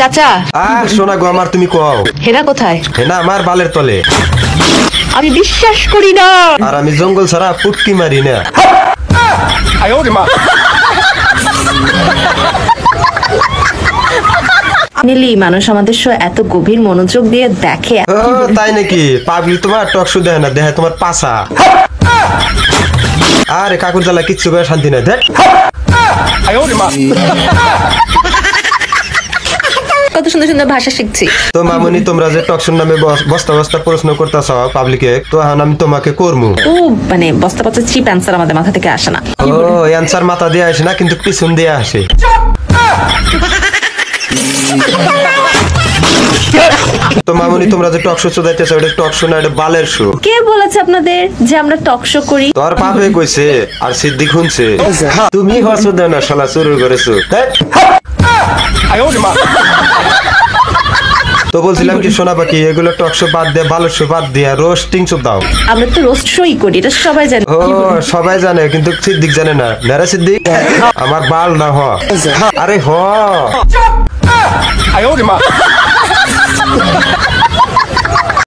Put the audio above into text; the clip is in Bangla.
চাচা শোনা গো আমার, তুমি কও হেনা কোথায়? হেনা আমার বালের তলে। আমি বিশ্বাস করি না। আর আমি জঙ্গল ছাড়া পুটকি মারি না। নিলি মানুষ আমাদের শো এত গভীর মনোযোগ দিয়ে দেখে। তাই নাকি? পাবলিক তোমার টক শো দেয় না, দেখে তোমার পাছা। আরে কাকুর জ্বালা কিচ্ছু করে শান্তি নাই। দেখ কত সুন্দর সুন্দর ভাষা শিখছি। তো মামুনি, তোমরা যে টকশন নামে বস্তা বস্তা প্রশ্ন করতেছ পাবলিকে, তো এখন আমি তোমাকে করবো। ও মানে বস্তা বস্তা চিপ অ্যান্সার আমাদের মাথা থেকে আসে না। ও অ্যান্সার মাথা দিয়ে আসে না, কিন্তু পিছন দিয়ে আসে। তো মামুনি, তোমরা যে টক শো চোদাইতেছো, এটা টক শো না, এটা বালের শো। কে বলেছে আপনাদের যে আমরা টক শো করি? তোর পাপে কইছে আর সিদ্দিক শুনছে। তুমি হসো দেও না, শালা চুরি করেছো। তো বলছিলাম কি সোনা পাখি, এগুলো টক শো বাদ দিয়ে ভালো শো বাদ দিয়ে রোস্টিং শো দাও। আমরা তো রোস্ট শোই করি, এটা সবাই জানে। ও সবাই জানে, কিন্তু সিদ্দিক জানে না। নেরা সিদ্দিক আমার বাল না হ। আরে হ।